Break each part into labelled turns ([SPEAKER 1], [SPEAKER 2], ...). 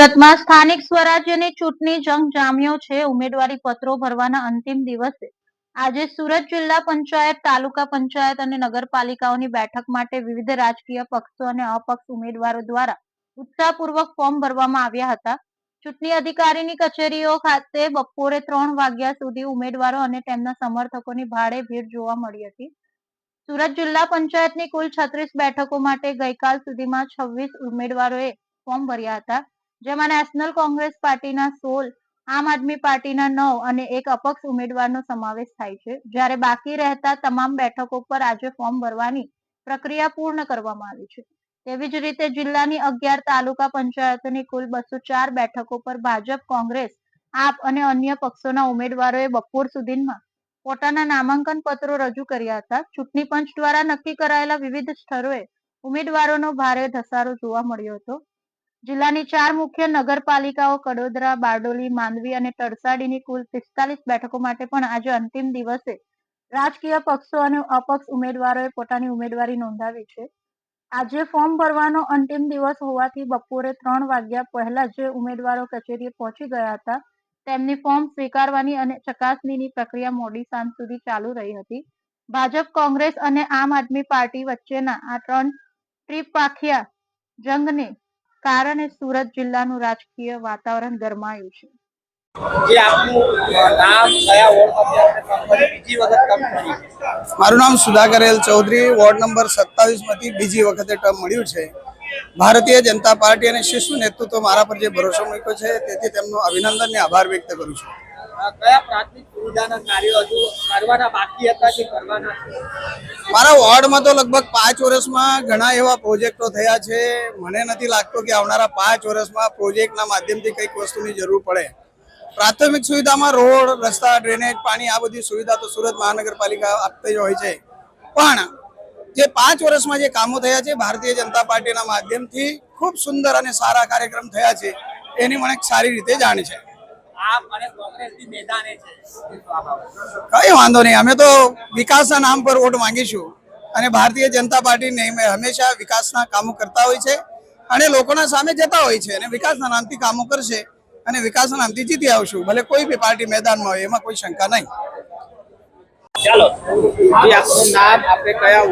[SPEAKER 1] સુરતમાં સ્થાનિક સ્વરાજ્યની ચૂંટણી જંગ જામ્યો છે. ઉમેદવારી પત્રો ભરવાના અંતિમ દિવસે આજે સુરત જિલ્લા પંચાયત, તાલુકા પંચાયત અને નગરપાલિકાઓની બેઠક માટે વિવિધ રાજકીય પક્ષો અને અપક્ષ ઉમેદવારો દ્વારા ઉત્સાહપૂર્વક ફોર્મ ભરવામાં આવ્યા હતા. ચૂંટણી અધિકારીની કચેરીઓ ખાતે બપોરે 3 વાગ્યા સુધી ઉમેદવારો અને તેમના સમર્થકોની ભારે ભીડ જોવા મળી હતી. સુરત જિલ્લા પંચાયતની કુલ 36 બેઠકો માટે ગઈકાલ સુધીમાં 26 ઉમેદવારોએ ફોર્મ ભર્યા હતા, જેમાં નેશનલ કોંગ્રેસ પાર્ટીના 16, આમ આદમી પાર્ટીના 9 અને એક અપક્ષ ઉમેદવારનો સમાવેશ થાય છે. જ્યારે બાકી રહેતા તમામ બેઠકો પર આજે ફોર્મ ભરવાની પ્રક્રિયા પૂર્ણ કરવામાં આવી છે. તેવી જ રીતે જિલ્લાની 11 તાલુકા પંચાયતોની કુલ 204 બેઠકો પર ભાજપ, કોંગ્રેસ, આપ અને અન્ય પક્ષોના ઉમેદવારોએ બપોર સુધીમાં પોતાના નામાંકન પત્રો રજૂ કર્યા હતા. ચૂંટણી પંચ દ્વારા નક્કી કરાયેલા વિવિધ સ્થળોએ ઉમેદવારોનો ભારે ધસારો જોવા મળ્યો હતો. જિલ્લાની 4 મુખ્ય નગરપાલિકાઓ કડોદરા, બારડોલી, માંડવી અને તરસાડીની કુલ 45 બેઠકો માટે પણ આજે અંતિમ દિવસે રાજકીય પક્ષો અને અપક્ષ ઉમેદવારોએ પોતાની ઉમેદવારી નોંધાવી છે. આજે ફોર્મ ભરવાનો અંતિમ દિવસ હોવાથી બપોરે 3 વાગ્યા પહેલા જે ઉમેદવારો કચેરીએ પહોંચી ગયા હતા તેમની ફોર્મ સ્વીકારવાની અને ચકાસણીની પ્રક્રિયા મોડી સાંજ સુધી ચાલુ રહી હતી. ભાજપ, કોંગ્રેસ અને આમ આદમી પાર્ટી વચ્ચેના આ ત્રિપક્ષીય જંગને કારણે સુરત જિલ્લાનું રાજકીય વાતાવરણ ગરમાયું છે.
[SPEAKER 2] મારું નામ Sudhakar L Chaudhary, ward number 27 માંથી બીજી વખતે ટર્મ મળ્યું છે. ભારતીય જનતા પાર્ટી અને શિશુ નેતૃત્વ મારા પર જે ભરોસો મૂક્યો છે તેથી તેમનો અભિનંદન અને આભાર વ્યક્ત કરું છું.
[SPEAKER 3] કયા પ્રાથમિક સુવિધાના કાર્યો હજુ કરવાના બાકી હતા કે કરવાના છે?
[SPEAKER 2] મારા વોર્ડમાં તો લગભગ 5 વર્ષમાં ઘણા એવા પ્રોજેક્ટો થયા છે. મને નથી લાગતું કે આવનારા 5 વર્ષમાં પ્રોજેક્ટના માધ્યમથી કંઈક વસ્તુની જરૂર પડે. પ્રાથમિક સુવિધામાં રોડ, રસ્તા, ડ્રેનેજ, પાણી આ બધી સુવિધા તો સુરત મહાનગરપાલિકા આપતી જ હોય છે. પણ જે 5 વર્ષમાં જે કામો થયા છે ભારતીય જનતા પાર્ટીના માધ્યમથી ખૂબ સુંદર અને સારા કાર્યક્રમ થયા છે એની મને સારી રીતે જાણ છે. કઈ વાંધો નહીં, અમે તો વિકાસના નામ પર વોટ માંગીશું અને ભારતીય જનતા પાર્ટી હંમેશા વિકાસના કામો કરતા હોય છે અને લોકોના સામે જતા હોય છે અને વિકાસના નામથી કામો કરશે અને વિકાસના નામથી જીતી આવશું, ભલે કોઈ બી પાર્ટી મેદાનમાં હોય, એમાં કોઈ શંકા નહીં.
[SPEAKER 3] ચાલો, આપનું નામ, આપણે કયા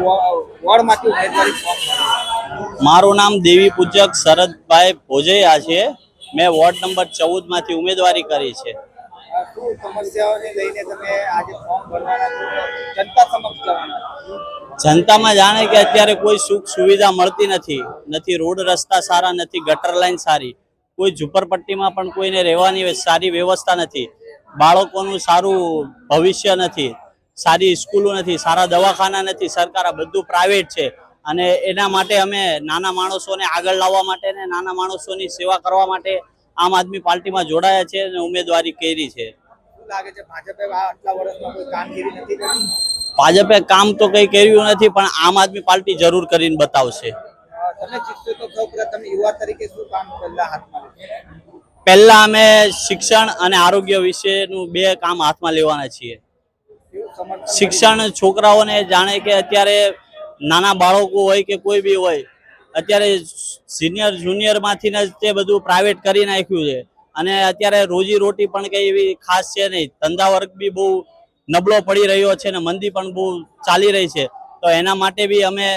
[SPEAKER 3] વોર્ડમાંથી ઉમેદવારી ફોર્મ ભર્યું?
[SPEAKER 4] મારું નામ દેવી પૂજક શરદભાઈ ભોજૈયા છે. મેં વોર્ડ નંબર 14 માંથી ઉમેદવારી કરી છે.
[SPEAKER 3] શું સમસ્યાઓને લઈને તમે આજે ફોર્મ ભરવાના છો? જનતા સમક્ષ જવાના?
[SPEAKER 4] જનતામાં જાણે કે અત્યારે કોઈ સુખ સુવિધા મળતી નથી રોડ રસ્તા સારા નથી, ગટર લાઈન સારી, કોઈ ઝુંપડપટ્ટીમાં પણ કોઈને રહેવાની સારી વ્યવસ્થા નથી, બાળકોનું સારું ભવિષ્ય નથી, સારી સ્કૂલો નથી, સારા દવાખાના નથી. સરકાર આ બધું પ્રાઇવેટ છે અને એના માટે અમે નાના માણસોને આગળ લાવવા માટે ને નાના માણસોની સેવા કરવા માટે આમ આદમી પાર્ટીમાં જોડાયા છે અને ઉમેદવારી કરી છે.
[SPEAKER 3] શું લાગે છે, ભાજપે આટલા વર્ષમાં કોઈ કામગીરી નથી કરી?
[SPEAKER 4] ભાજપે કામ તો કઈ કર્યું નથી, પણ આમ આદમી પાર્ટી જરૂર કરીને બતાવશે.
[SPEAKER 3] તમે જીતશો તો સૌપ્રથમ યુવા તરીકે શું કામ પહેલા હાથમાં લેશો?
[SPEAKER 4] પહેલા અમે શિક્ષણ અને આરોગ્ય વિશેનું 2 કામ હાથમાં લેવાના છીએ. શિક્ષણ, છોકરાઓને જાણે કે અત્યારે નાના બાળકો હોય કે કોઈ બી હોય, અત્યારે સિનિયર જુનિયર માંથી તે બધું પ્રાઇવેટ કરી નાખ્યું છે અને અત્યારે રોજી રોટી પણ કઈ એવી ખાસ છે નહીં. ધંધા વર્ગ બી બહુ નબળો પડી રહ્યો છે અને મંદી પણ બહુ ચાલી રહી છે. તો એના માટે બી અમે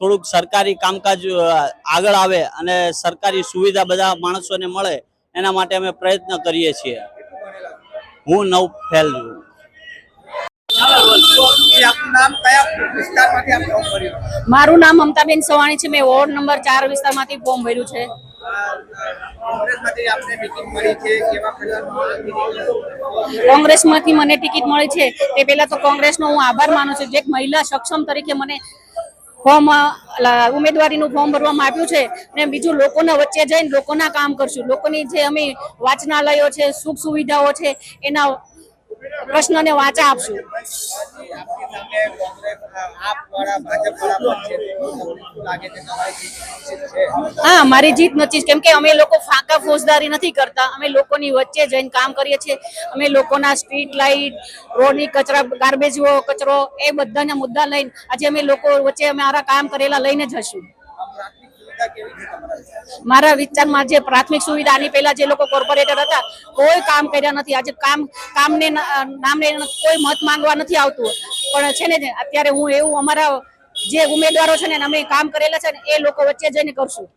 [SPEAKER 4] થોડુંક સરકારી કામકાજ આગળ આવે અને સરકારી સુવિધા બધા માણસોને મળે એના માટે અમે પ્રયત્ન કરીએ છીએ. હું 9 ફેલ છું.
[SPEAKER 5] મારું નામ મમતાબેન સવાણી છે. મેં વોર્ડ નંબર 4 વિસ્તારમાંથી ફોર્મ ભર્યું છે. કોંગ્રેસમાંથી મને ટિકિટ મળી છે તે પહેલા તો કોંગ્રેસનો હું આભાર માનું છું, જે એક મહિલા સક્ષમ તરીકે મને ઉમેદવારીનું ફોર્મ ભરવામાં આવ્યું છે. અને બીજું, લોકોના વચ્ચે જઈને લોકોના કામ કરશું. લોકોની જે અમે વાચનાલયો છે, સુખ સુવિધાઓ છે, એના પ્રશ્નને વાચા આપશું. હા, મારી જીત નથી, કેમ કે અમે લોકો ફાંકા ફોજદારી નથી કરતા. અમે લોકોની વચ્ચે જઈને કામ કરીએ છીએ. અમે લોકોના સ્ટ્રીટ લાઇટ, રોડની ગાર્બેજ કચરો, એ બધાના મુદ્દા લઈને આજે અમે લોકો વચ્ચે અમારા કામ કરેલા લઈને જશું.
[SPEAKER 3] સુવિધા કેવી છે તમારા વિસ્તારમાં?
[SPEAKER 5] મારા વિસ્તારમાં જે પ્રાથમિક સુવિધા આની પહેલા જે લોકો કોર્પોરેટર હતા કોઈ કામ કર્યા નથી. આજે કામને નામને કોઈ મત માંગવા નથી આવતું, પણ છે ને અત્યારે હું એવું અમારા જે ઉમેદવારો છે ને અમે કામ કરેલા છે ને એ લોકો વચ્ચે જઈને કરશું.